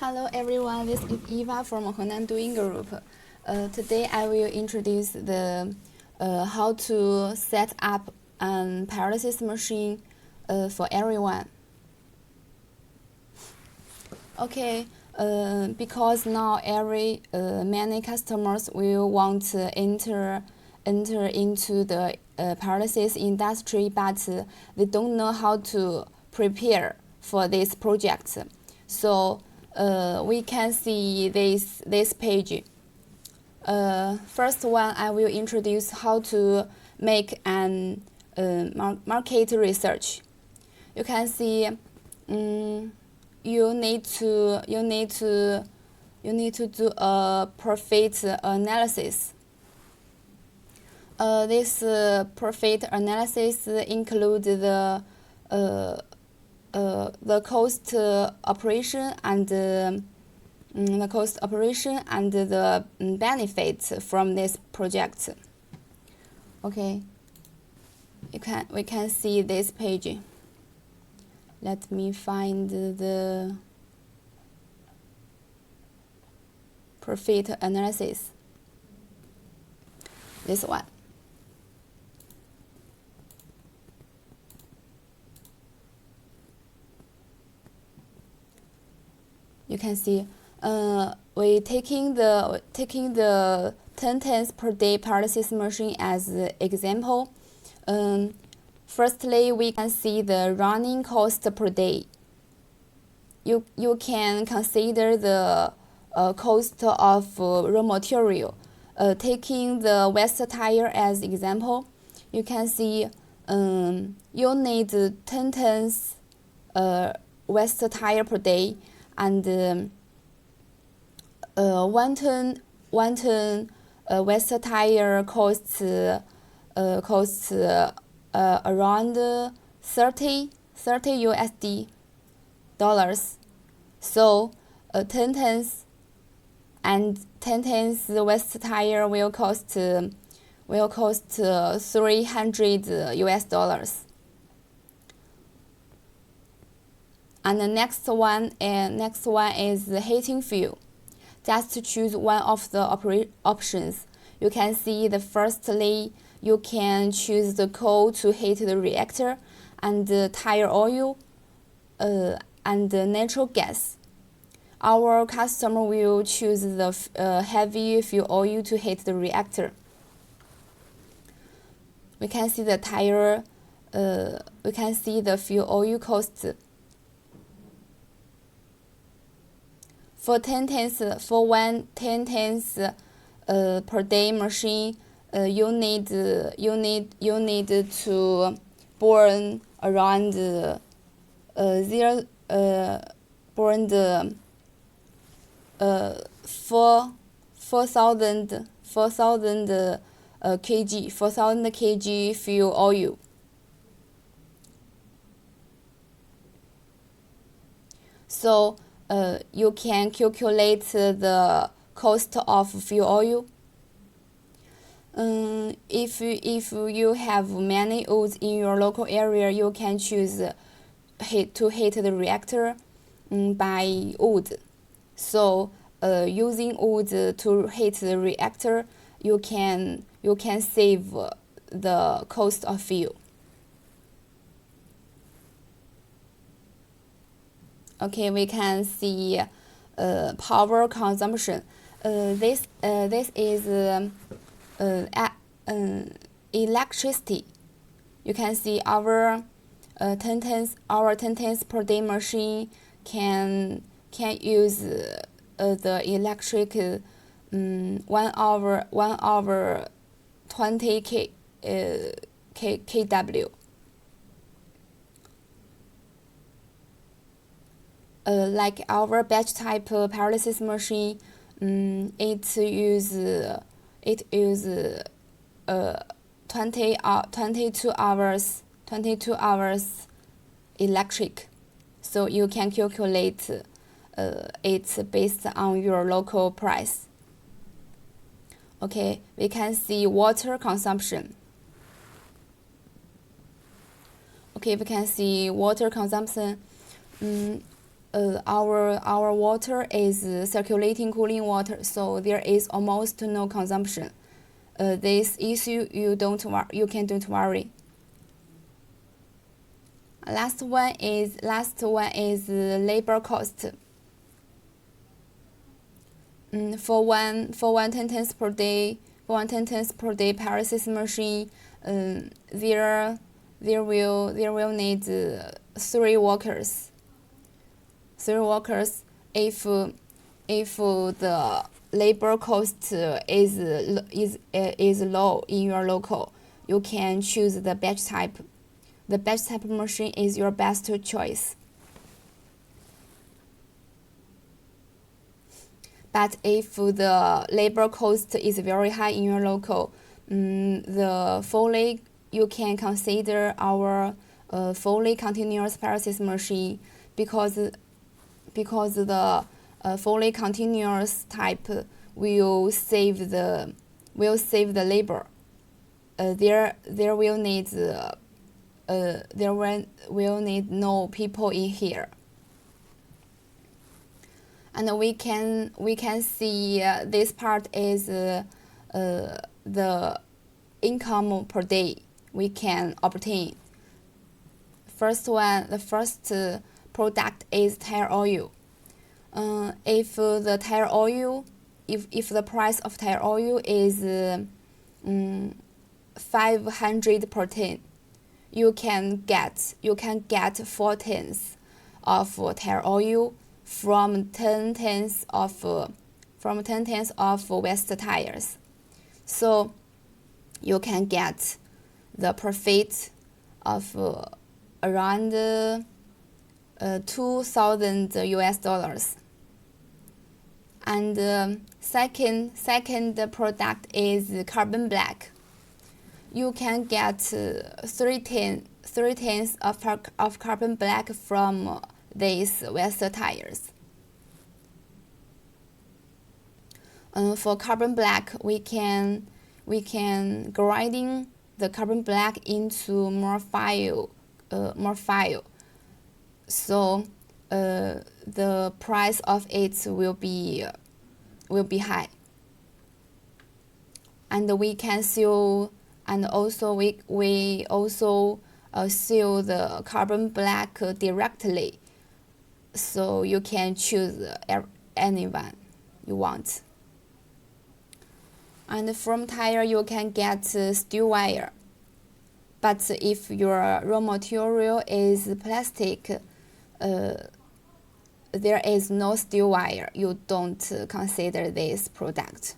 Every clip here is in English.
Hello everyone, this is Eva from Henan Doing Group. Today I will introduce the how to set up an pyrolysis machine for everyone. Okay, because now many customers will want to enter into the pyrolysis industry, but they don't know how to prepare for this project. So we can see this page. First one, I will introduce how to make an market research. You can see you need to do a profit analysis. This profit analysis includes the cost operation and the benefits from this project. Okay, we can see this page. Let me find the profit analysis. This one. You can see we taking the 10 tons per day pyrolysis machine as example. Firstly, we can see the running cost per day. You can consider the cost of raw material. Taking the West tire as example, you can see you need 10 tons West tire per day, and 1 ton West tire costs around 30 USD dollars. So 10 tons and 10 tons West tire will cost 300 US dollars. And the next one is the heating fuel. Just to choose one of the options. You can see firstly you can choose the coal to heat the reactor, and the tire oil, and the natural gas. Our customer will choose the heavy fuel oil to heat the reactor. We can see the tire. We can see the fuel oil cost. For 10 tons, for 10 tons per day machine, you need to burn around 4,000 kg fuel oil. So you can calculate the cost of fuel oil. If you have many woods in your local area, you can choose to heat the reactor by wood. So using wood to heat the reactor, you can save the cost of fuel. Okay, we can see power consumption. This is electricity. You can see our 10 tons per day machine can use the electric 1 hour 20 kW. Like our batch type pyrolysis machine, it use 22 hours electric. So you can calculate it based on your local price. Okay, we can see water consumption. Okay, we can see water consumption. our water is circulating cooling water, so there is almost no consumption. This issue you don't worry. Last one is labor cost. For one 10 tons per day pyrolysis machine, there will need 3 workers. If the labor cost is low in your local, you can choose the batch type. The batch type machine is your best choice. But if the labor cost is very high in your local, you can consider our fully continuous pyrolysis machine, because the fully continuous type will save the labor. There will need no people in here. And we can see this part is the income per day we can obtain. The first product is tire oil. If the price of tire oil is 500 per ton, you can get 4 tons of tire oil from 10 tons of West tires. So you can get the profit of around $2,000. And second product is carbon black. You can get 3 tons of carbon black from these West tires. For carbon black, we can grinding the carbon black into more file. So the price of it will be high. And we can sell, and also we also sell the carbon black directly. So you can choose anyone you want. And from tire you can get steel wire. But if your raw material is plastic, there is no steel wire. You don't consider this product.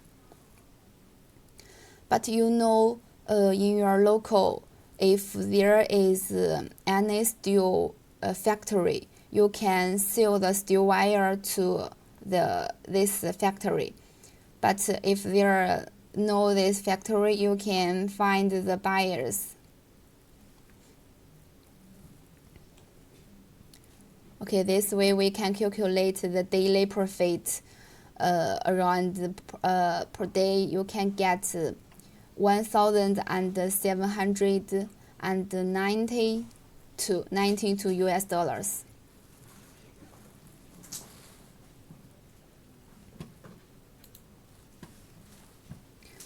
But in your local, if there is any steel factory, you can sell the steel wire to this factory. But if there no this factory, you can find the buyers. Okay, this way we can calculate the daily profit. Around per day you can get $1,790 to $92.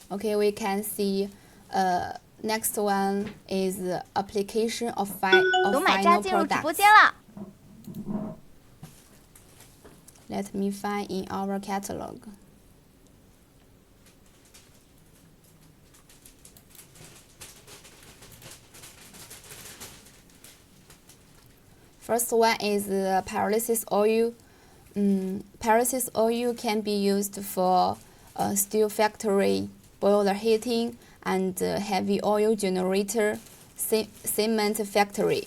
Okay, we can see next one is the application of final products. Let me find in our catalog. First one is pyrolysis oil. Pyrolysis oil can be used for steel factory, boiler heating, and heavy oil generator, cement factory.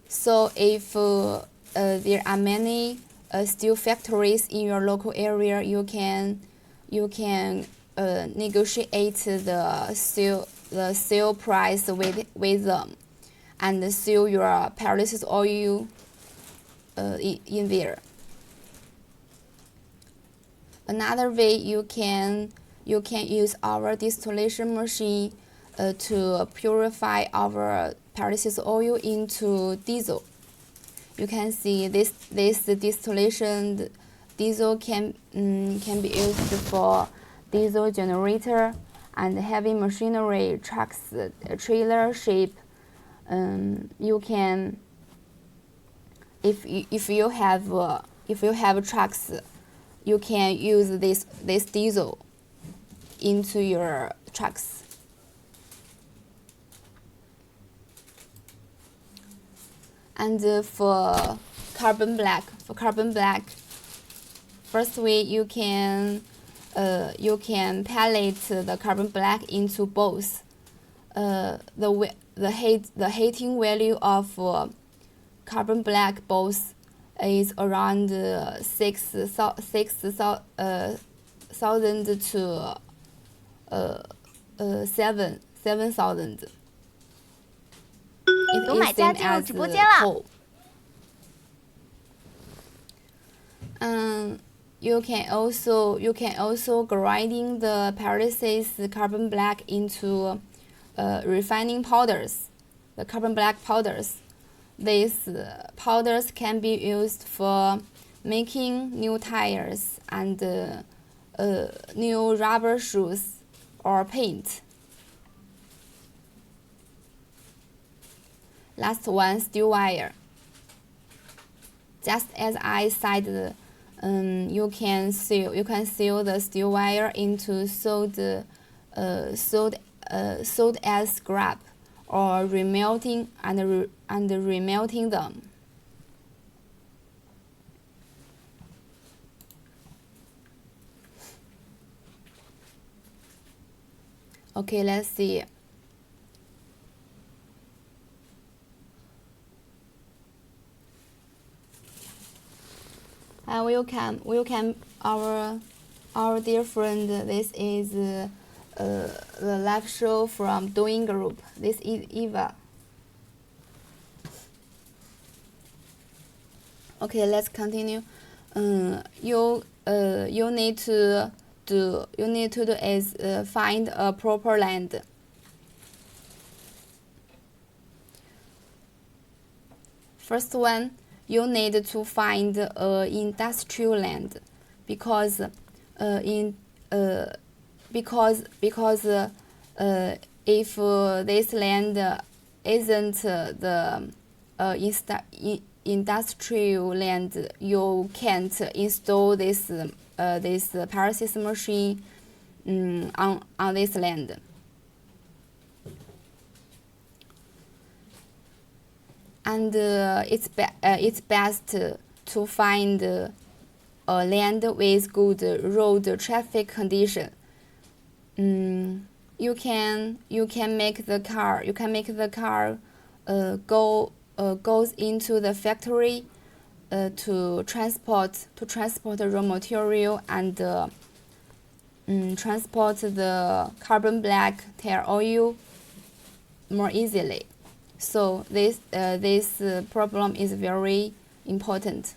So if there are many steel factories in your local area, you can negotiate the sale price with them, and sell your pyrolysis oil in there. Another way you can use our distillation machine to purify our pyrolysis oil into diesel. you can see this distillation diesel can be used for diesel generator and heavy machinery, trucks, trailer, ship. You can, if you have trucks, you can use this diesel into your trucks. And for carbon black, first way you can palette the carbon black into both. The heating value of carbon black both is around 6,000 to 7,000. It is same as coal. You can also grinding the pyrolysis carbon black into refining powders, the carbon black powders. These powders can be used for making new tires and new rubber shoes or paint. Last one, steel wire. Just as I said, you can seal the steel wire into sold as scrap, or remelting and remelting them. Okay, let's see. Welcome our dear friend. This is the live show from Doing Group. This is Eva. Okay, let's continue. You need to do is find a proper land. First one, you need to find industrial land, because if this land isn't the industrial land, you can't install this pyrolysis machine on this land. And it's best to find a land with good road traffic condition. You can make the car goes into the factory to transport raw material and transport the carbon black tire oil more easily. So this problem is very important.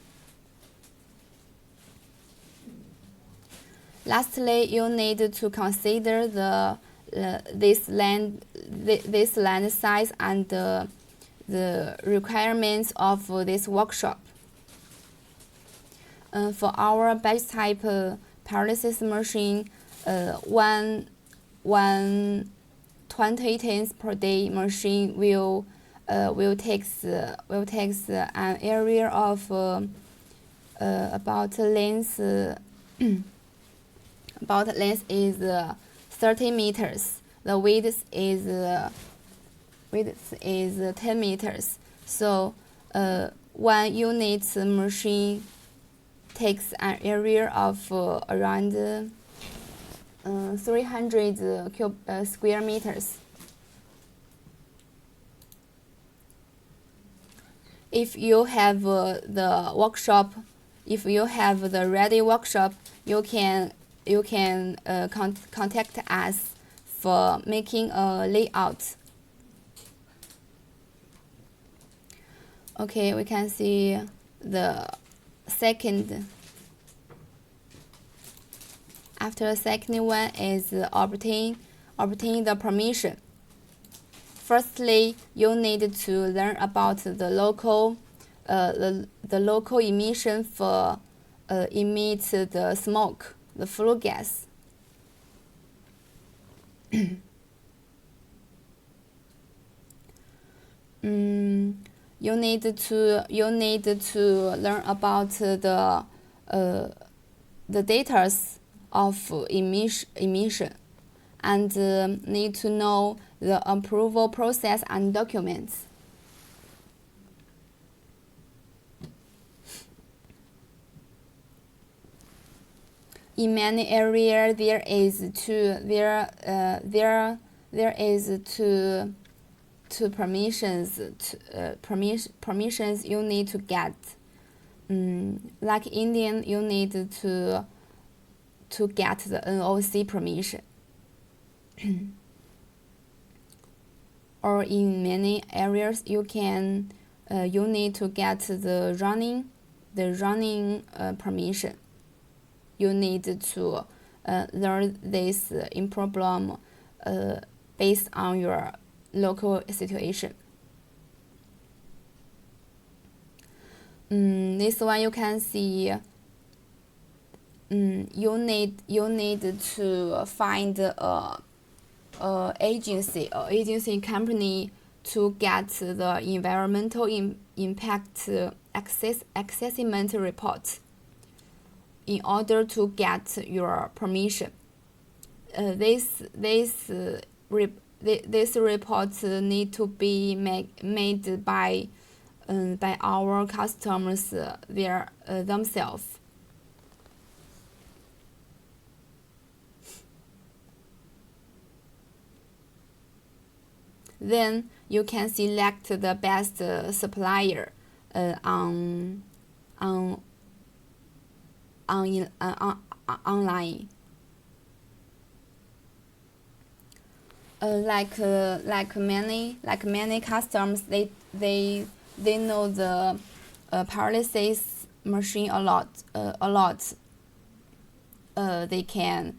Lastly, you need to consider this land size and the requirements of this workshop. For our batch type pyrolysis machine, one 20 tons per day machine will takes an area of about length is 30 meters. The width is 10 meters. So one unit machine takes an area of around 300 square meters. If you have the workshop, if you have the ready workshop, you can contact us for making a layout. Okay, we can see the second. After the second one is obtain the permission. Firstly, you need to learn about the local the local emission for emit the smoke, the flue gas. You need to learn about the data of emission and need to know the approval process and documents. In many areas, there is two permissions you need to get. Like Indian, you need to get the NOC permission. Or in many areas, you need to get the running permission. You need to learn this in problem based on your local situation. This one you can see. You need to find a agency company to get the environmental impact assessment report in order to get your permission. This report need to be made by our customers themselves. Then you can select the best supplier online. Like many customers, they know the pyrolysis machine a lot. They can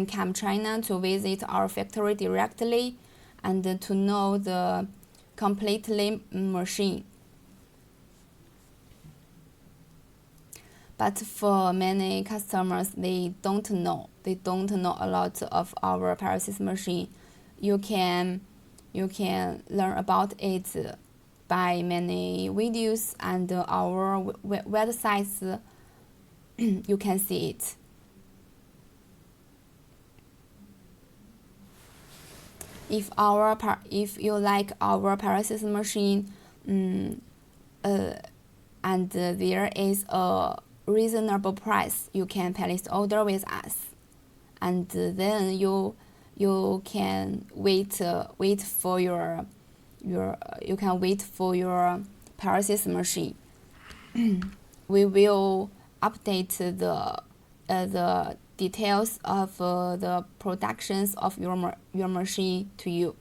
come China to visit our factory directly and to know the completely machine. But for many customers, they don't know a lot of our pyrolysis machine. You can learn about it by many videos and our websites. You can see it. If you like our pyrolysis machine, and there is a reasonable price, you can place order with us, and then you can wait for your pyrolysis machine. We will update the details of the productions of your machine to you.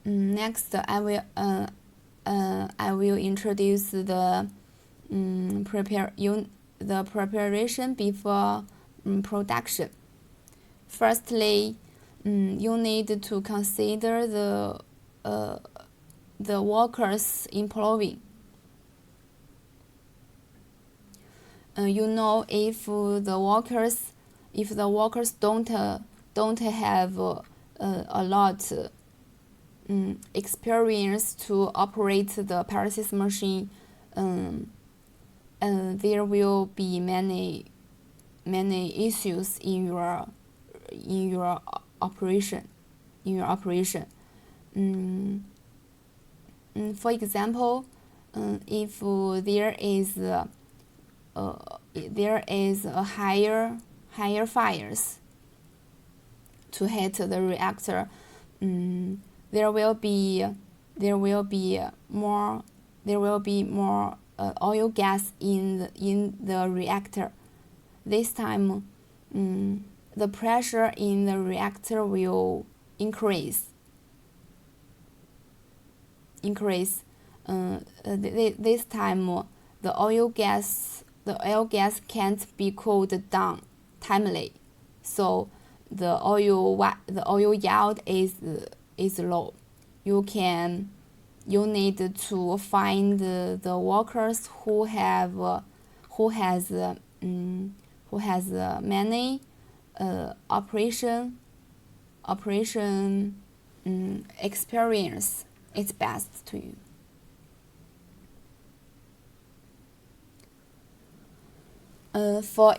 Next, I will introduce the preparation before production. Firstly, you need to consider the workers employing. You know, if the workers don't have a lot experience to operate the pyrolysis machine, there will be many issues in your operation. For example, if there is a higher fires to hit the reactor, there will be more oil gas in the reactor. This time, the pressure in the reactor will increase. This time, the oil gas can't be cooled down timely, so the oil yield is low. you need to find the workers who has many operation experience. It's best to you. For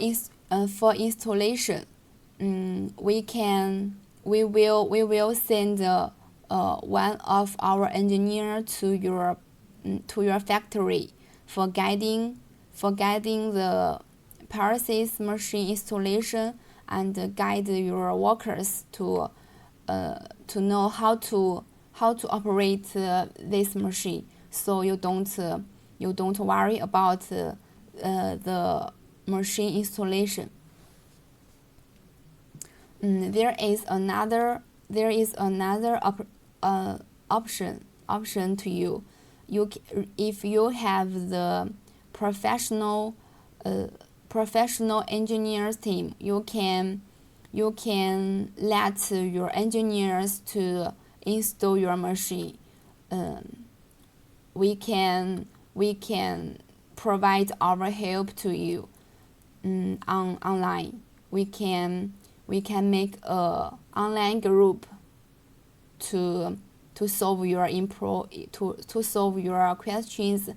installation, we will send one of our engineer to your factory for guiding the pyrolysis machine installation and guide your workers to know how to operate this machine, so you don't worry about the machine installation. There is another option to you. If you have the professional engineers team, you can let your engineers to install your machine. We can provide our help to you online. We can make a online group to solve your questions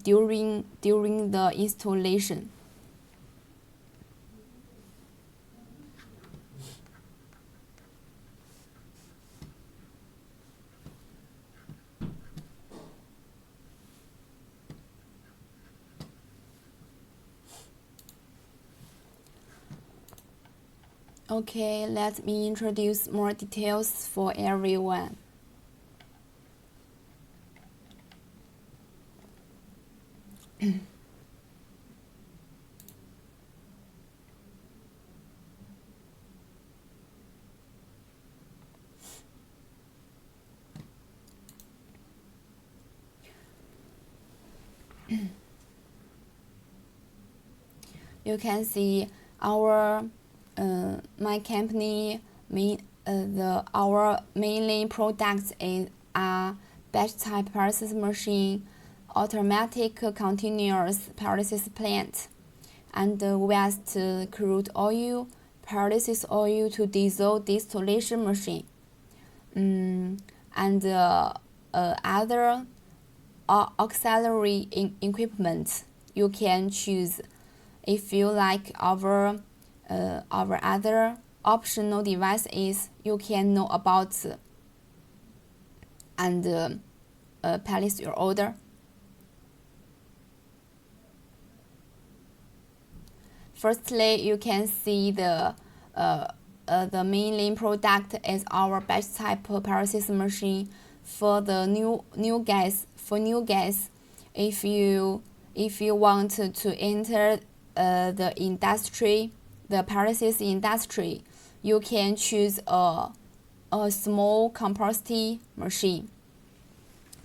during the installation. Okay, let me introduce more details for everyone. You can see our my company our mainly products are batch type pyrolysis machine, automatic continuous pyrolysis plant, and waste crude oil pyrolysis oil to dissolve distillation machine, and other auxiliary equipment you can choose. If you like our other optional devices, you can know about and place your order. Firstly, you can see the mainly product is our batch type pyrolysis machine. For the new gas, if you want to enter the industry, the pyrolysis industry, you can choose a small capacity machine,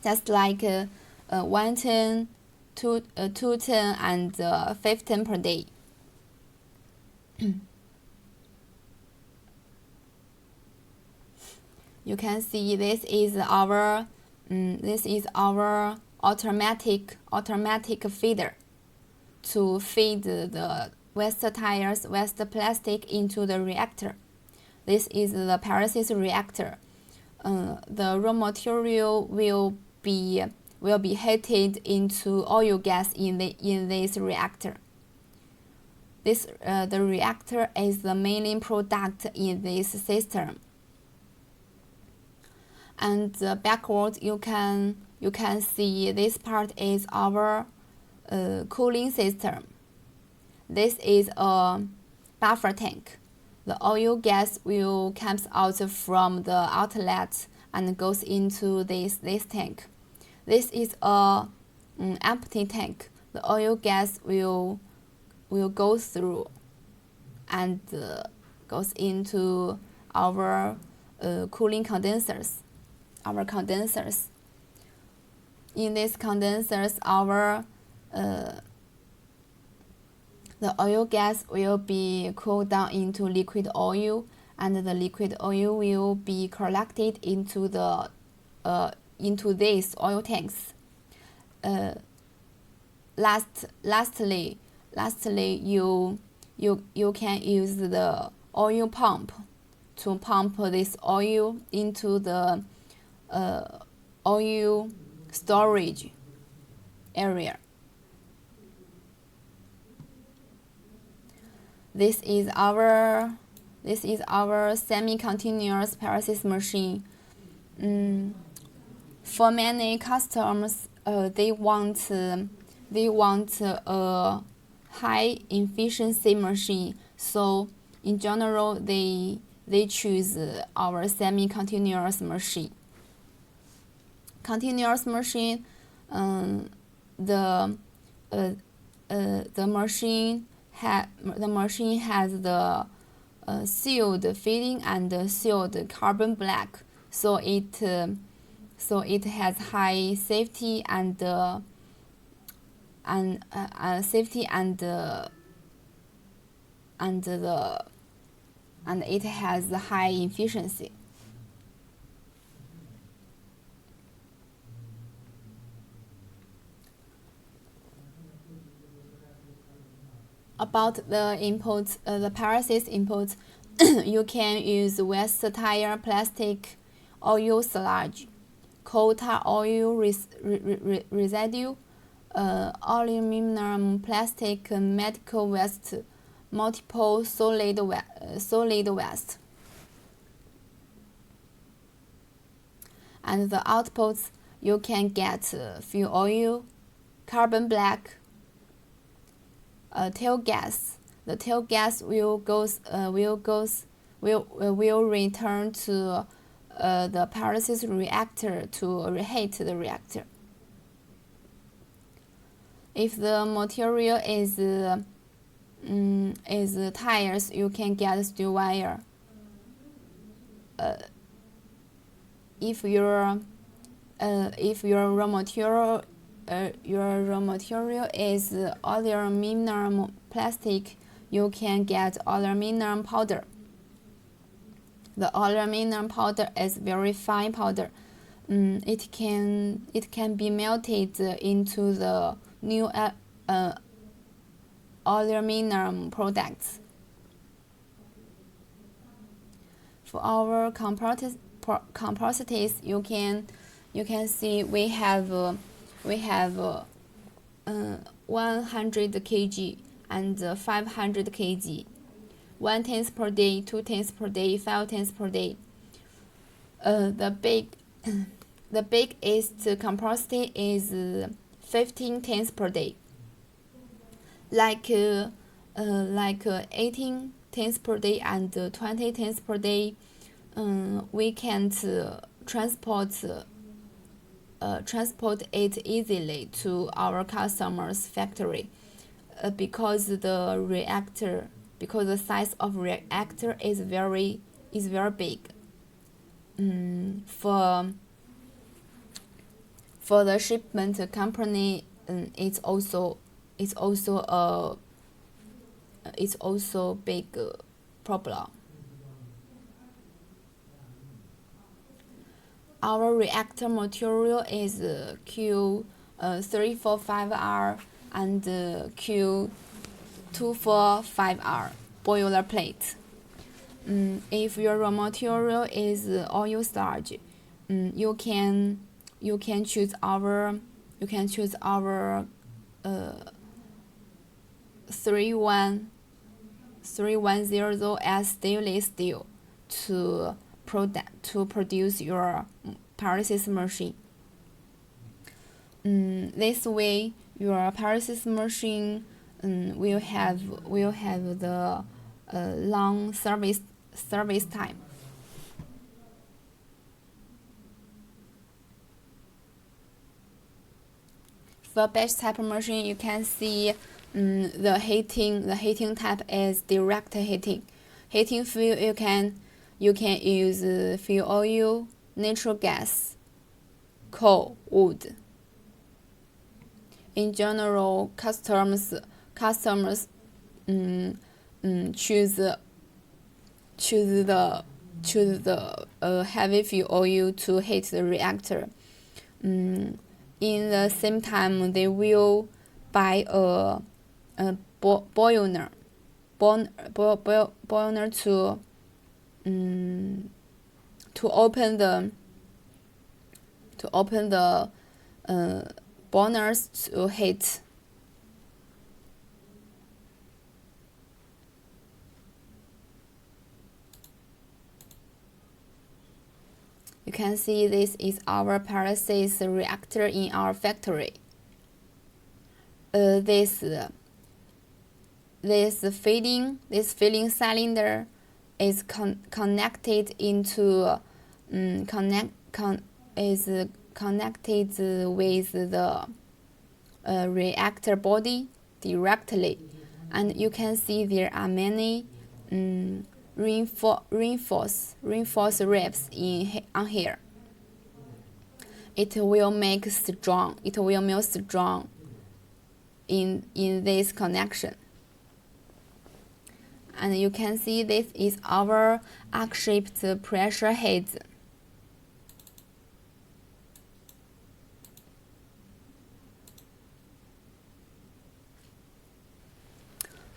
just like 1 ton, 2 ton, and 5 ton per day. You can see this is our automatic feeder to feed the waste tires, waste plastic into the reactor. This is the pyrolysis reactor. The raw material will be heated into oil gas in this reactor. The reactor is the main product in this system. And backward, you can see this part is our cooling system. This is a buffer tank. The oil gas will comes out from the outlet and goes into this tank. This is a empty tank. The oil gas will go through and goes into our cooling condensers. In these condensers, the oil gas will be cooled down into liquid oil, and the liquid oil will be collected into these oil tanks. Lastly, you can use the oil pump to pump this oil into the oil storage area. This is our semi-continuous pyrolysis machine. For many customers, they want a high efficiency machine. So in general, they choose our semi-continuous machine. Continuous machine, the machine has the sealed feeding and sealed carbon black, so it has high safety and it has high efficiency. About the imports, the pyrolysis imports, you can use waste tire, plastic, oil sludge, coal tar oil residue, aluminum, plastic, medical waste, multiple solid waste. And the outputs, you can get fuel oil, carbon black, tail gas. The tail gas will return to the pyrolysis reactor to reheat the reactor. If the material is tires, you can get steel wire. If your raw material is aluminum plastic, you can get aluminum powder. The aluminum powder is very fine powder. It can be melted into the new aluminum products. For our composites, you can see we have 100 kg and 500 kg, 1 tons per day, 2 tons per day, 5 tons per day. The biggest composite is 15 tons per day. Like 18 tons per day and 20 tons per day, we can't transport it easily to our customer's factory because the size of reactor is very big. For the shipment company, it's also big problem. Our reactor material is Q345R and Q245R boilerplate. If your raw material is oil sludge, you can choose our 3100S stainless steel to produce your pyrolysis machine. This way, your pyrolysis machine will have the long service time. For batch type machine, you can see the heating type is direct heating. Heating fuel, you can use fuel oil, natural gas, coal, wood. In general, customers choose choose the heavy fuel oil to heat the reactor. In the same time, they will buy a boiler to open the burners to heat. You can see this is our pyrolysis reactor in our factory. This filling cylinder is connected with the reactor body directly, and you can see there are many reinforce ribs on here. It will make strong. It will make strong in this connection. And you can see this is our arc-shaped pressure heads.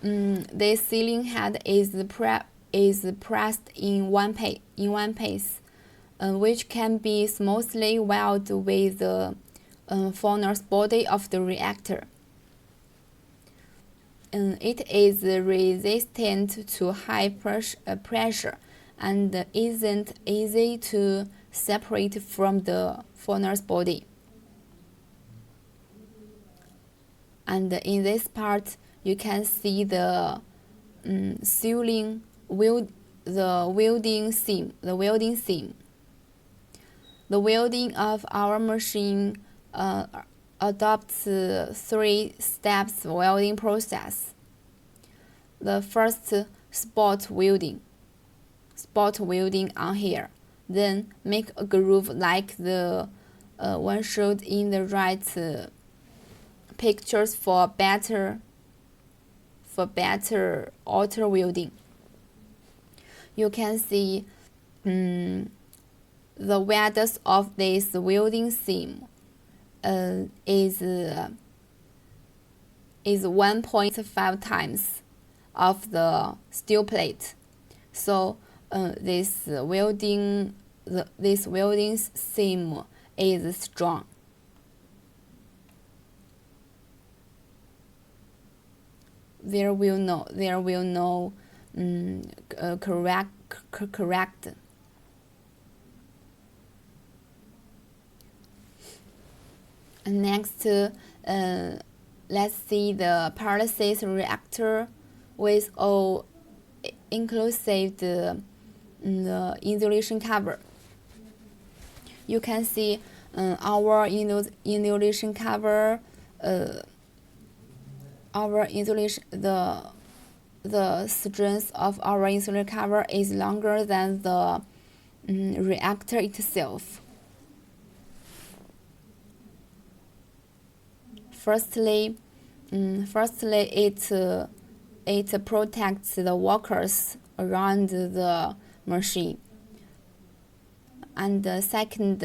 This sealing head is pressed in one piece, which can be smoothly welded with the furnace body of the reactor. It is resistant to high pressure and isn't easy to separate from the furnace body. And in this part, you can see the welding seam. The welding of our machine adopts 3 steps welding process. The first, spot welding on here. Then make a groove like the one showed in the right pictures for better outer welding. You can see the width of this welding seam is 1.5 times of the steel plate. So this welding seam is strong. There will no correct. Next, let's see the pyrolysis reactor with all inclusive the insulation cover. You can see our insulation cover. The strength of our insulation cover is longer than the reactor itself. Firstly, it protects the workers around the machine. And the second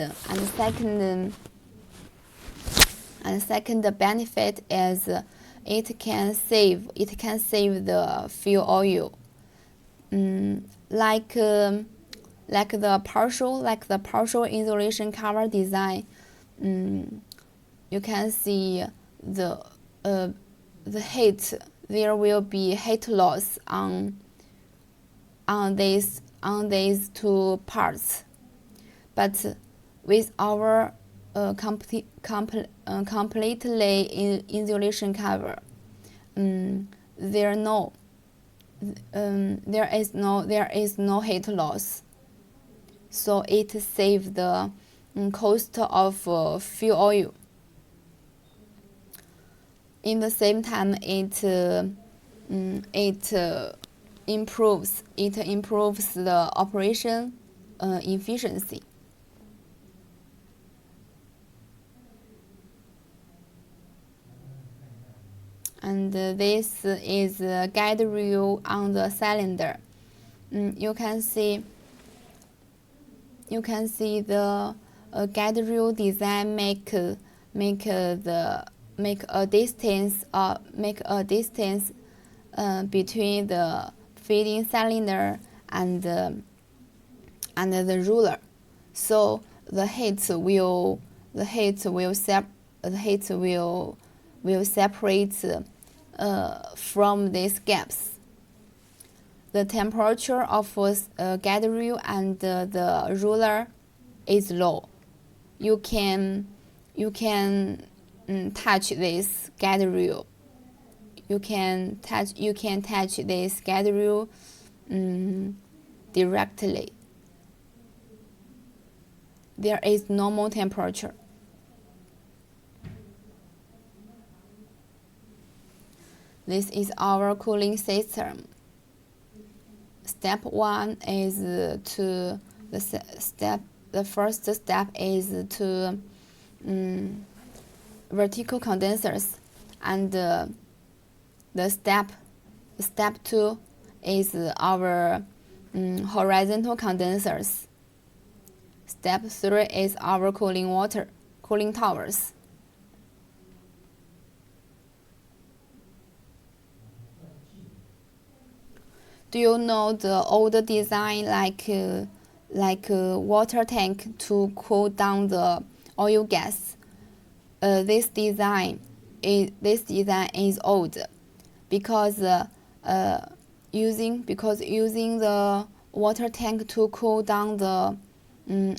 benefit is it can save the fuel oil. Like the partial insulation cover design. You can see the heat. There will be heat loss on these 2 parts, but with our completely insulation cover, there is no heat loss, so it saves the cost of fuel oil. In the same time, it improves the operation efficiency. And this is a guide rail on the cylinder. you can see the gather design make a distance between the feeding cylinder and the ruler, so the heat will separate from these gaps. The temperature of gather wheel and the ruler is low. You can touch this gather wheel. You can touch this gather wheel directly. There is normal temperature. This is our cooling system. Step 1 is the first step is to vertical condensers, and the step 2 is our horizontal condensers. Step 3 is our cooling towers. Do you know the old design like a water tank to cool down the oil gas? This design is old because using the water tank to cool down the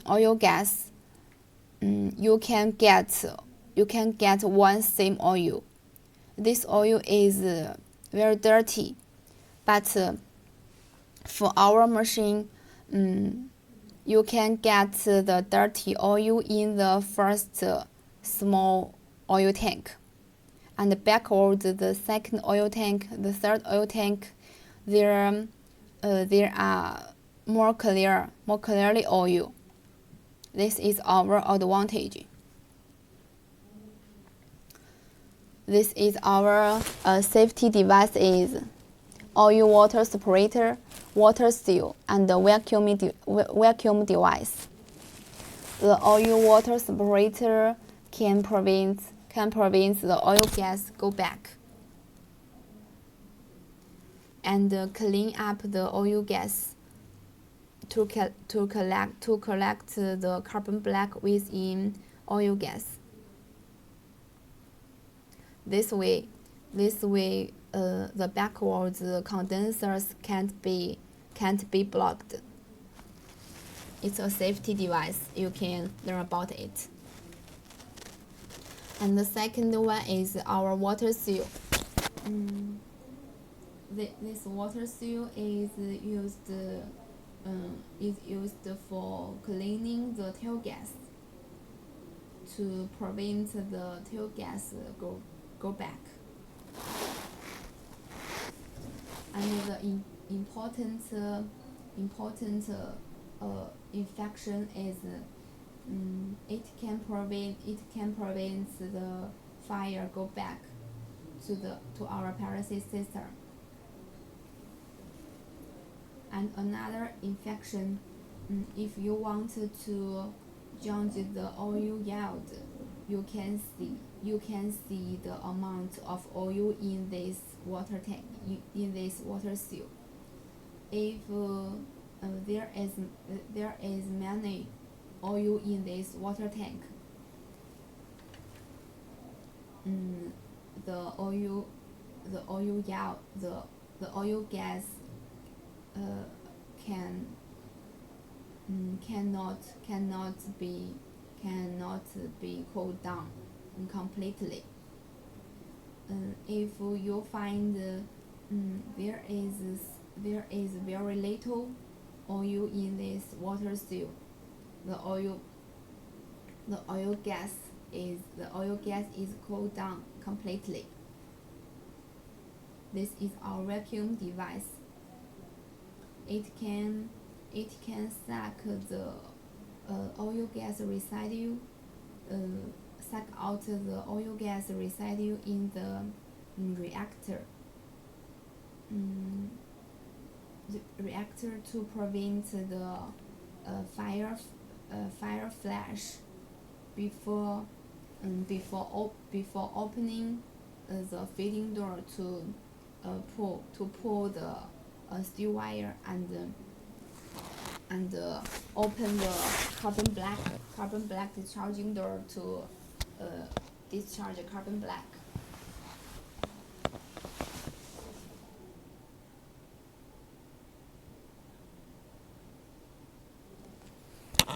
oil gas, you can get one same oil. This oil is very dirty, but for our machine, you can get the dirty oil in the first small oil tank, and backwards the second oil tank, the third oil tank, there are more clearly oil. This is our advantage. This is our safety devices: oil water separator, water seal, and the vacuum device. The oil water separator can prevent the oil gas go back and clean up the oil gas to collect the carbon black within oil gas. This way, the backwards condensers can't be blocked. It's a safety device. You can learn about it. And the second one is our water seal. This water seal is used for cleaning the tail gas to prevent the tail gas go back. And the important infection is it can prevent the fire go back to our pyrolysis system. And another infection, if you want to change the oil yield, you can see the amount of oil in this water tank, in this water seal. If there is many oil in this water tank, the oil gas cannot be cooled down completely. If you find there is very little oil in this water seal, the oil gas is cooled down completely. This is our vacuum device. It can suck the oil gas residue, suck out the oil gas residue in the reactor. reactor to prevent the fire flash before before opening the feeding door to pull the steel wire and open the carbon black discharging door to discharge carbon black.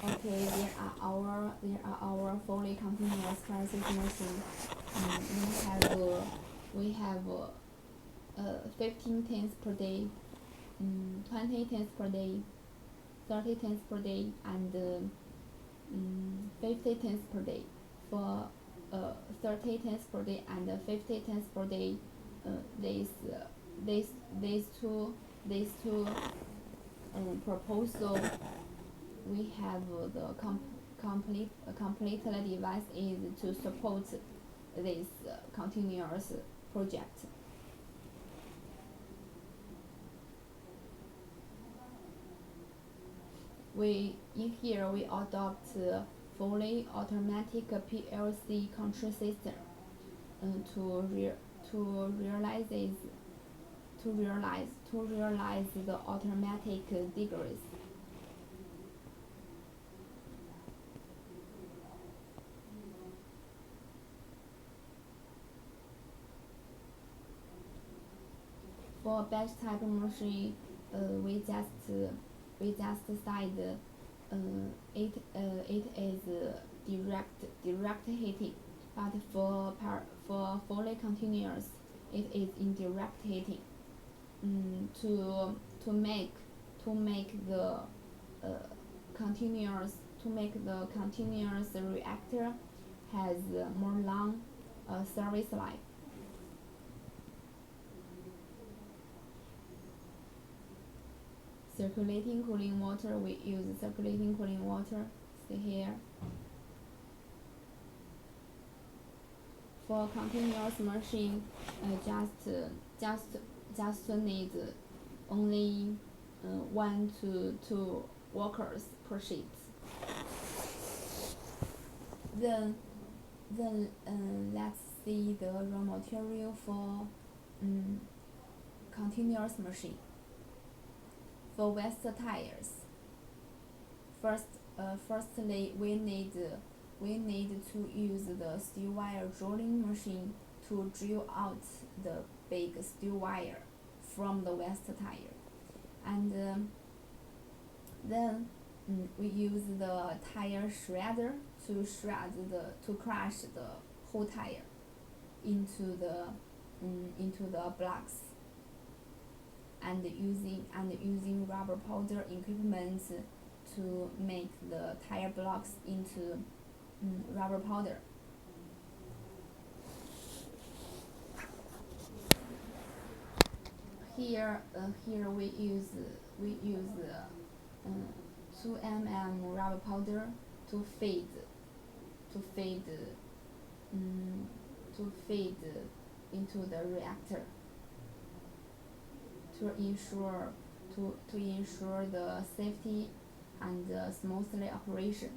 Okay, there are our fully continuous process machine. We have 15 tons per day, 20 tons per day, 30 tons per day, and 50 tons per day. For 30 tons per day and 50 tons per day, these two proposal we have the complete device is to support this continuous project. In here we adopt fully automatic PLC control system to realize the automatic degrees. For batch type machine, we just said it is direct heating, but for fully continuous, it is indirect heating. To make the continuous reactor has more long service life. Circulating cooling water, we use circulating cooling water, see here. For continuous machine, just need only 1 to 2 workers per shift. Then let's see the raw material for continuous machine. For waste tires, firstly we need to use the steel wire drilling machine to drill out the big steel wire from the waste tire, and then we use the tire shredder to crush the whole tire into the blocks, and using rubber powder equipment to make the tire blocks into rubber powder. Here we use 2 mm rubber powder to feed into the reactor to ensure the safety and smoothly operation.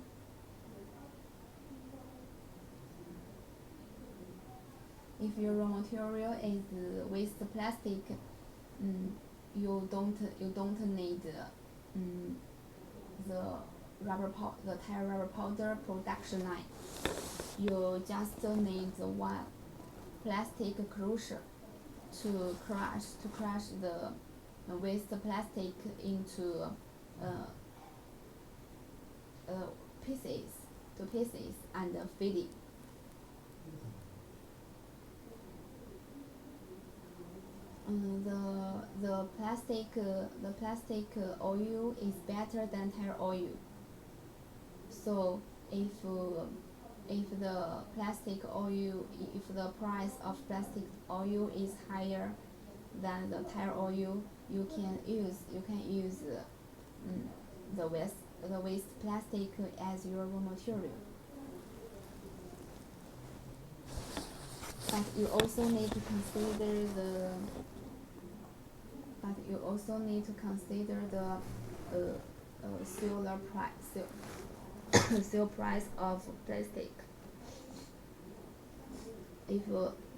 If your raw material is waste plastic, you don't need the tire rubber powder production line. You just need one plastic crusher to crush the waste plastic into pieces and feed it. The plastic oil is better than tire oil. So if the price of plastic oil is higher than the tire oil, you can use the waste plastic as your raw material. But you also need to consider but you also need to consider the sale price of plastic. If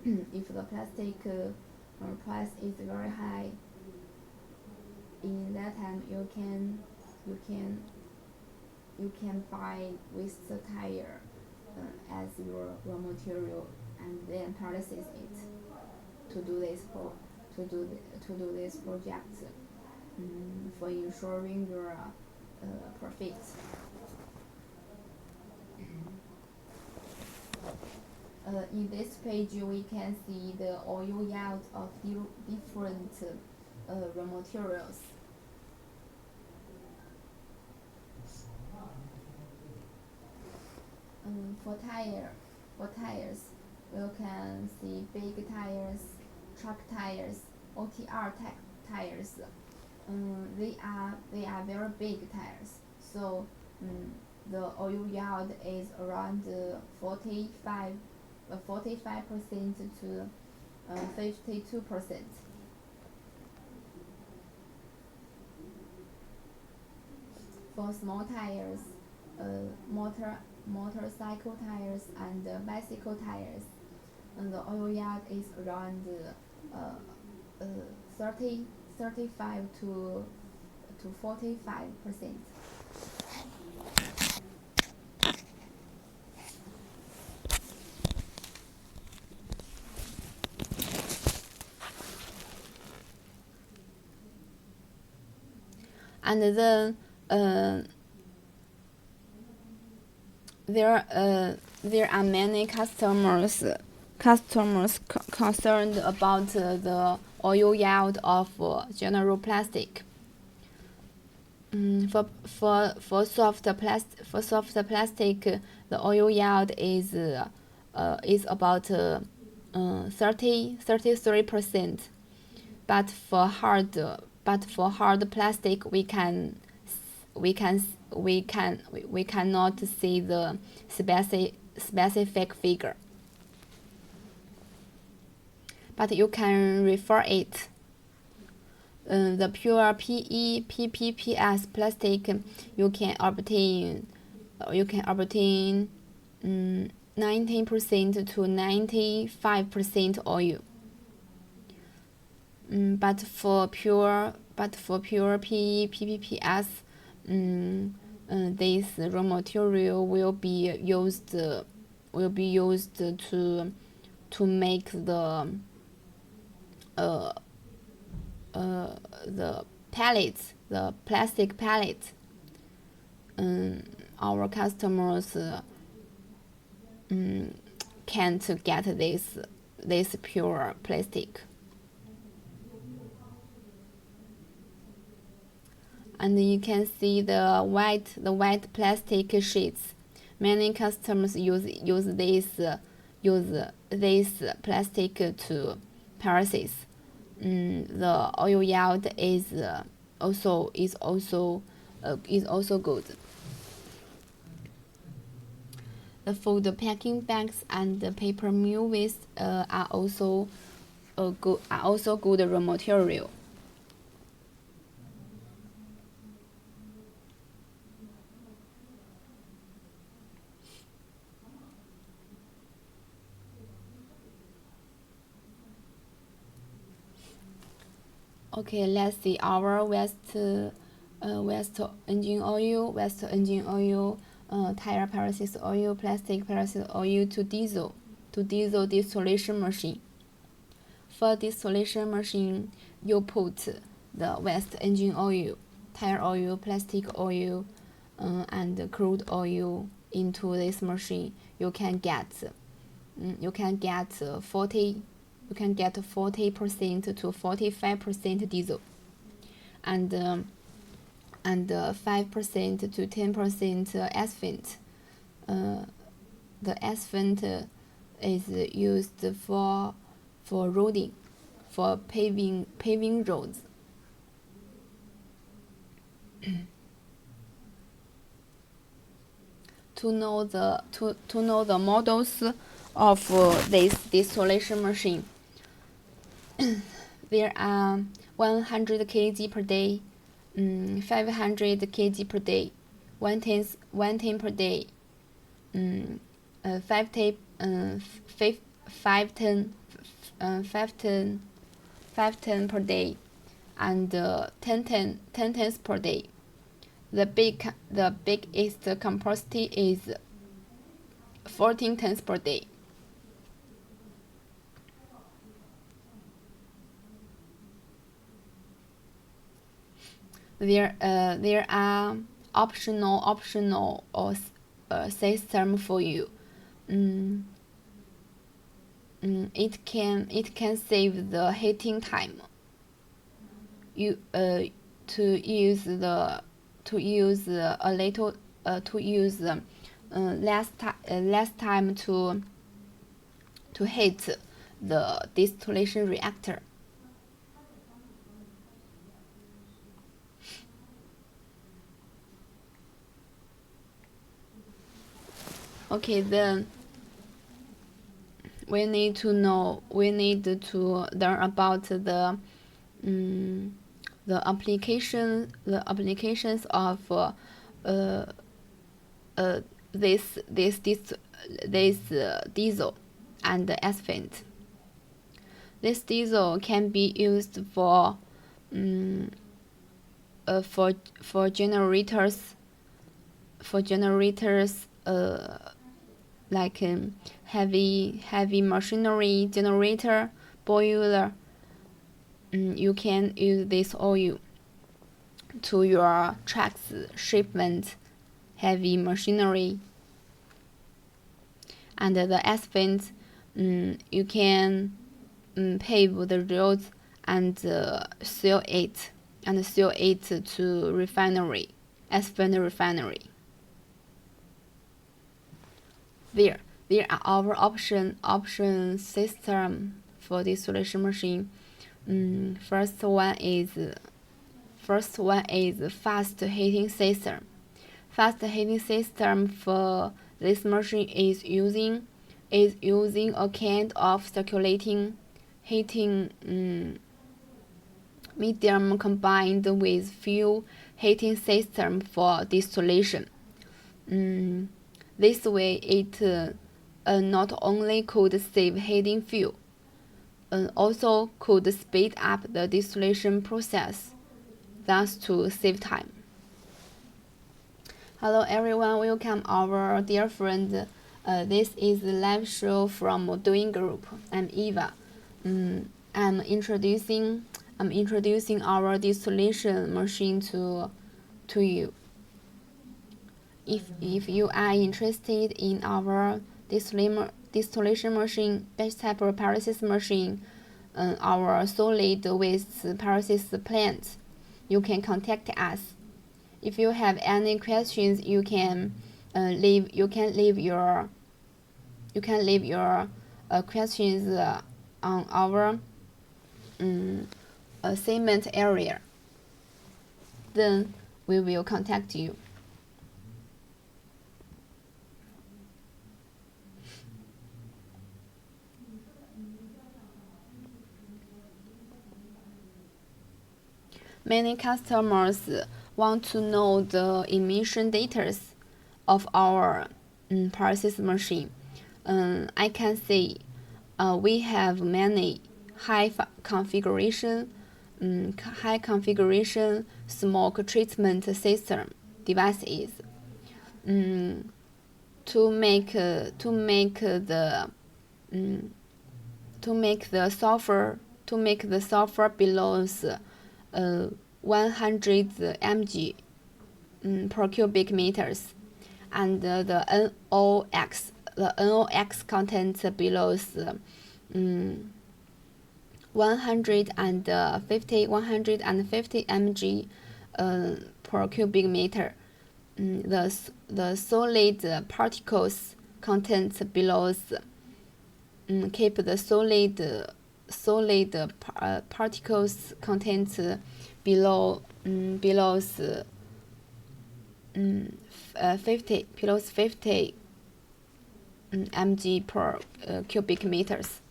if the plastic price is very high, in that time you can buy with the tire as your raw material and then pyrolysis it to do this project for ensuring your profit. In this page we can see the oil yield of different raw materials. For tires, you can see big tires, truck tires, OTR tires. They are very big tires. So the oil yield is around 45% to 52%. For small tires, motorcycle tires and bicycle tires, and the oil yield is around 35 to 45%. And then there are many customers concerned about the oil yield of general plastic. For soft plastic, the oil yield is about 33%. But for hard plastic, we cannot see the specific figure, but you can refer it. The pure PE PPPS plastic, you can obtain 19% to 95% oil. But for pure PE PPPS, this raw material will be used to make the pellets, the plastic pellets. Our customers can't get this pure plastic. And you can see the white plastic sheets. Many customers use this plastic to pyrolysis. The oil yield is also good. The food packing bags and the paper mill waste are also good raw material. Okay, let's see our waste engine oil, tire pyrolysis oil, plastic pyrolysis oil to diesel distillation machine. For distillation machine, you put the waste engine oil, tire oil, plastic oil, and crude oil into this machine. You can get 40% to 45% diesel, and 5% to 10% asphalt. The asphalt is used for roading, for paving roads. To know the models of this distillation machine, there are 100 kg per day, 500 kg per day, 110 per day, 5 ton per day, and 10 tons per day. The biggest capacity is 14 tons per day. There are optional system for you. It can save the heating time. You to use a little to use less time to heat the distillation reactor. Okay, then we need to learn about the applications of this diesel and asphalt. This diesel can be used for generators like heavy machinery generator, boiler. You can use this oil to your trucks shipment, heavy machinery. And the asphalt, you can pave the roads and sell it to refinery, asphalt refinery. There are our option system for distillation machine. First one is fast heating system. Fast heating system for this machine is using a kind of circulating heating medium combined with fuel heating system for distillation. This way, it not only could save heating fuel, also could speed up the distillation process, thus to save time. Hello everyone, welcome our dear friend. This is the live show from Doing Group. I'm Eva. I'm introducing our distillation machine to you. If you are interested in our distillation machine, batch type pyrolysis machine, our solid waste pyrolysis plant, you can contact us. If you have any questions, you can leave your questions on our assignment area. Then we will contact you. Many customers want to know the emission data of our pyrolysis machine. I can say we have many high configuration smoke treatment system devices to make the sulfur below 100 mg per cubic meters, and the NOx content below 150 mg per cubic meter. The solid particles content below keep the solid particles content below 50 mg per cubic meters.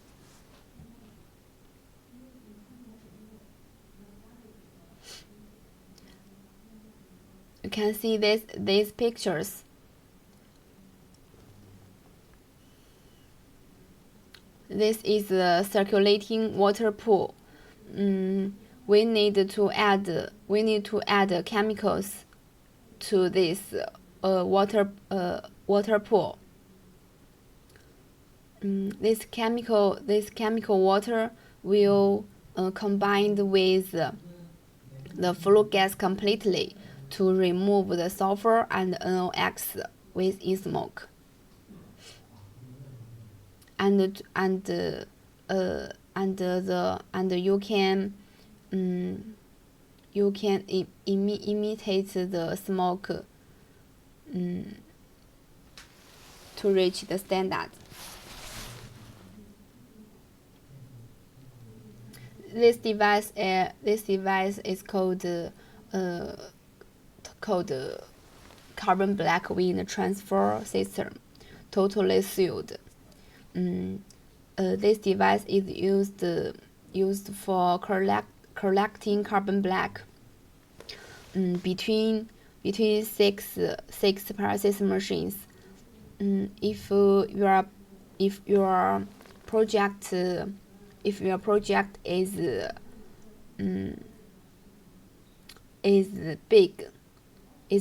can see these pictures. This is a circulating water pool. We need to add chemicals to this water pool. This chemical water will combine with the flue gas completely to remove the sulfur and NOx within smoke. And you can imitate the smoke to reach the standard. This device is called carbon black wind transfer system, totally sealed. This device is used for collecting carbon black between 6 pyrolysis machines. If your project is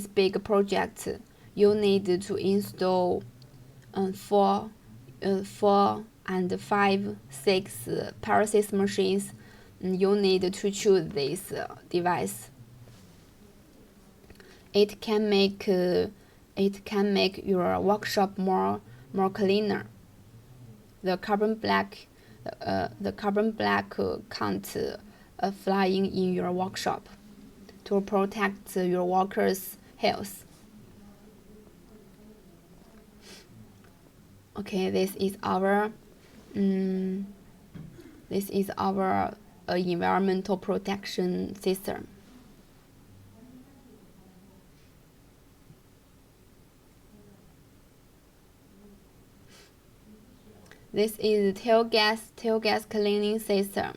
big project, you need to install 4 and 5, 6 pyrolysis machines. You need to choose this device. It can make your workshop more cleaner. The carbon black can't flying in your workshop to protect your workers' health. Okay, this is our environmental protection system. This is tail gas cleaning system.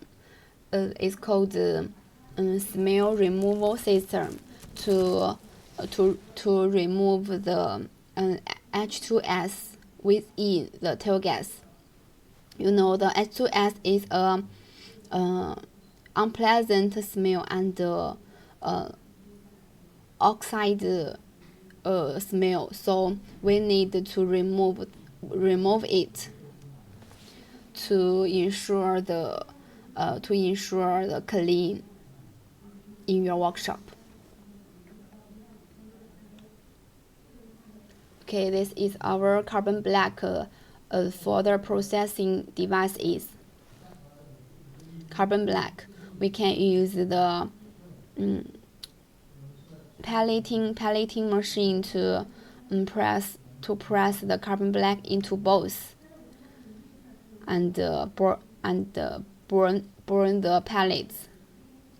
It's called smell removal system to remove the H2S within the tail gas. You know, the H2S is a unpleasant smell and oxide smell. So we need to remove it to ensure the clean in your workshop. Okay, this is our carbon black further processing devices. Carbon black, we can use the pelleting machine to press the carbon black into balls and burn the pellets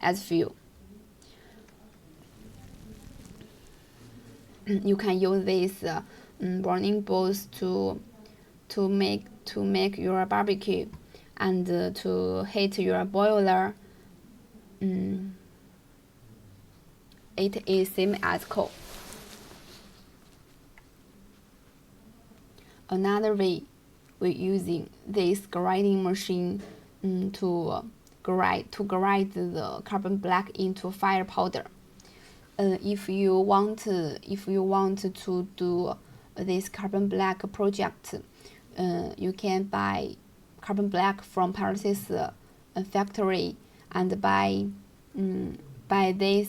as fuel. You can use these burning balls to make your barbecue and to heat your boiler. It is same as coal. Another way, we're using this grinding machine to grind the carbon black into fire powder. If you want to do this carbon black project, you can buy carbon black from pyrolysis factory and buy this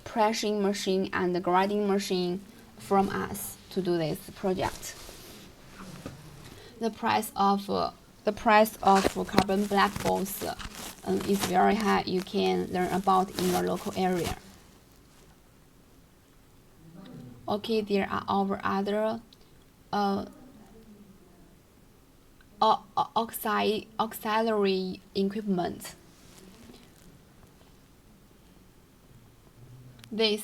pressing machine and grinding machine from us to do this project. The price of carbon black balls is very high. You can learn about in your local area. Okay, there are our other auxiliary equipment. This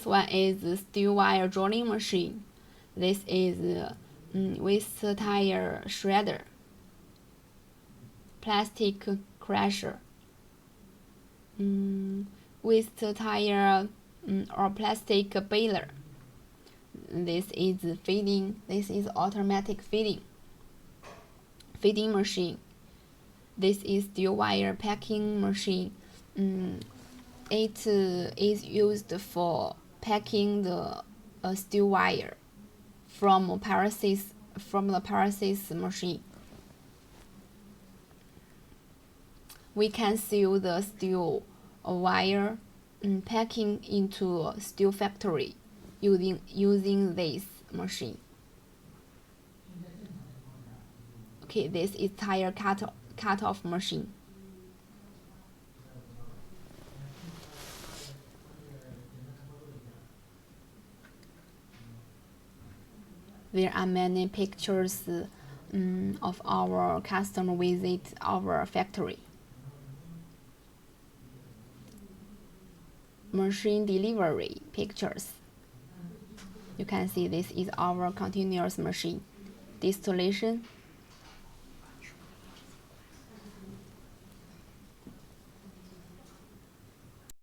one is the steel wire drilling machine. This is with tire shredder, plastic crusher. with the tire or plastic baler. This is feeding. This is automatic feeding machine. This is steel wire packing machine. It is used for packing the steel wire from the pyrolysis machine. We can seal the steel wire packing into a steel factory using this machine. Okay, this is tire cut-off machine. There are many pictures of our customer visit our factory. Machine delivery pictures. You can see this is our continuous machine. Distillation,